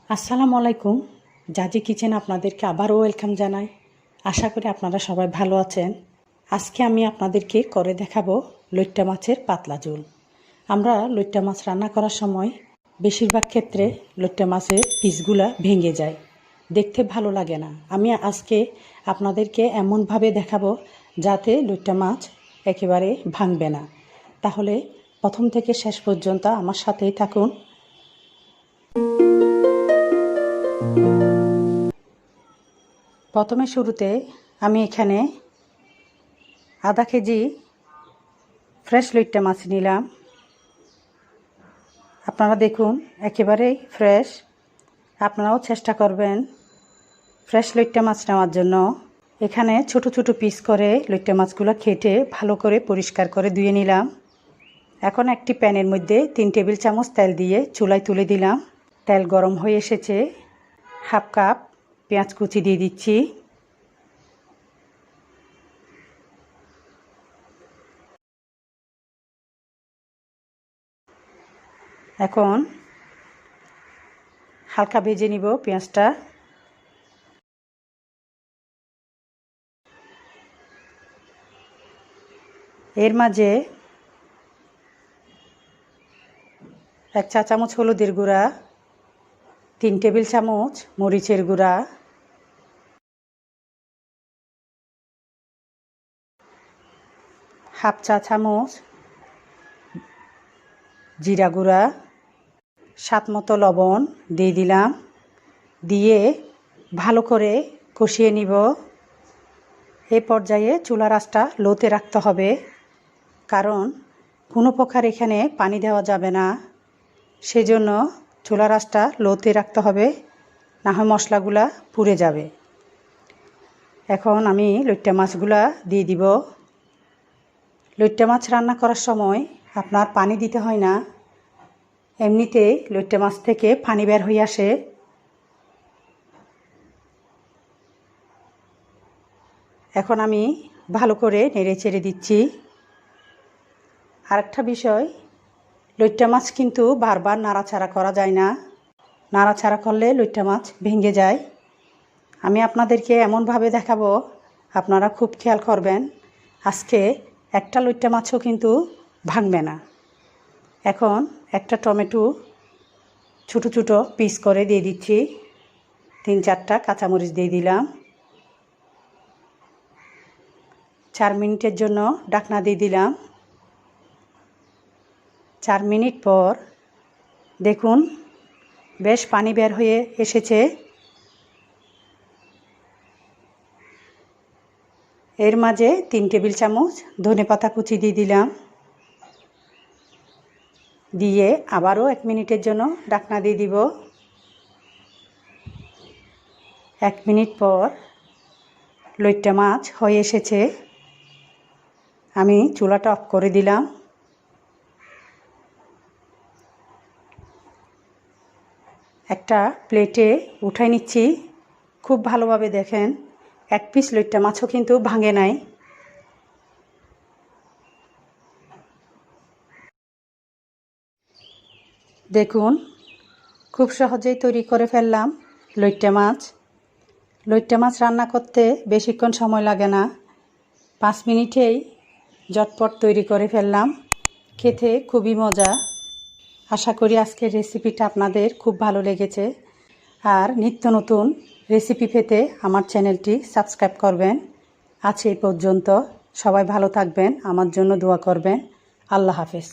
আসসালামু আলাইকুম। জাজি কিচেন আপনাদেরকে আবারও ওয়েলকাম জানাই। আশা করি আপনারা সবাই ভালো আছেন। আজকে আমি আপনাদেরকে করে দেখাবো লইট্টা মাছের পাতলা ঝোল। আমরা লইট্টা মাছ রান্না করার সময় বেশিরভাগ ক্ষেত্রে লইট্টা মাছের পিসগুলা ভেঙে যায়, দেখতে ভালো লাগে না। আমি আজকে আপনাদেরকে এমনভাবে দেখাবো যাতে লইট্টা মাছ একেবারে ভাঙবে না। তাহলে প্রথম থেকে শেষ পর্যন্ত আমার সাথেই থাকুন। প্রথমে শুরুতে আমি এখানে আধা কেজি ফ্রেশ লইট্টা মাছ নিলাম। আপনারা দেখুন একেবারেই ফ্রেশ। আপনারাও চেষ্টা করবেন ফ্রেশ লইট্টা মাছ নেওয়ার জন্য। এখানে ছোট ছোট পিস করে লইট্টা মাছগুলো কেটে ভালো করে পরিষ্কার করে ধুয়ে নিলাম। এখন একটি প্যানের মধ্যে 3 টেবিল চামচ তেল দিয়ে চুলায় তুলে দিলাম। তেল গরম হয়ে এসেছে। হাফ কাপ পেঁয়াজ কুচি দিয়ে দিচ্ছি। এখন হালকা ভেজে নিব পেঁয়াজটা। এর মাঝে 1 চা চামচ হলুদের গুঁড়া, 3 টেবিল চামচ মরিচের গুঁড়া, হাফ চা চামচ জিরা গুঁড়া, স্বাদ মতো লবণ দিয়ে দিলাম। দিয়ে ভালো করে কষিয়ে নিব। এই পর্যায়ে চুলার আঁচটা লোতে রাখতে হবে, কারণ কোনো প্রকার এখানে পানি দেওয়া যাবে না। সেজন্য চুলার আঁচটা লোতে রাখতে হবে, না হয় মশলাগুলা পুড়ে যাবে। এখন আমি লইট্টা মাছগুলা দিয়ে দিব। লইট্টা মাছ রান্না করার সময় আপনার পানি দিতে হয় না, এমনিতেই লইট্টা মাছ থেকে পানি বের হয়ে আসে। এখন আমি ভালো করে নেড়ে চেড়ে দিচ্ছি। আরেকটা বিষয়, লইট্টা মাছ কিন্তু বারবার নাড়াচাড়া করা যায় না। নাড়াচাড়া করলে লইট্টা মাছ ভেঙে যায়। আমি আপনাদেরকে এমনভাবে দেখাবো, আপনারা খুব খেয়াল করবেন। আজকে একটা লইট্টা মাছও কিন্তু ভাঙবে না। এখন একটা টমেটো ছোটো ছোটো পিস করে দিয়ে দিচ্ছি। 3-4টা কাঁচামরিচ দিয়ে দিলাম। 4 মিনিটের জন্য ঢাকনা দিয়ে দিলাম। 4 মিনিট পর দেখুন বেশ পানি বের হয়ে এসেছে। এর মাঝে 3 টেবিল চামচ ধনেপাতা কুচি দিয়ে দিলাম। দিয়ে আবারও 1 মিনিটের জন্য ঢাকনা দিয়ে দিব। 1 মিনিট পর লইট্টা মাছ হয়ে এসেছে। আমি চুলাটা অফ করে দিলাম। একটা প্লেটে উঠাই নিচ্ছি। খুব ভালোভাবে দেখেন, এক পিস লইট্টা মাছও কিন্তু ভাঙে নাই। দেখুন খুব সহজেই তৈরি করে ফেললাম লইট্টা মাছ। লইট্টা মাছ রান্না করতে বেশিক্ষণ সময় লাগে না, 5 মিনিটেই ঝটপট তৈরি করে ফেললাম। খেতে খুবই মজা। আশা করি আজকের রেসিপিটা আপনাদের খুব ভালো লেগেছে। আর নিত্য নতুন রেসিপি পেতে আমার চ্যানেলটি সাবস্ক্রাইব করবেন। আজ এই পর্যন্ত। সবাই ভালো থাকবেন, আমার জন্য দোয়া করবেন। আল্লাহ হাফেজ।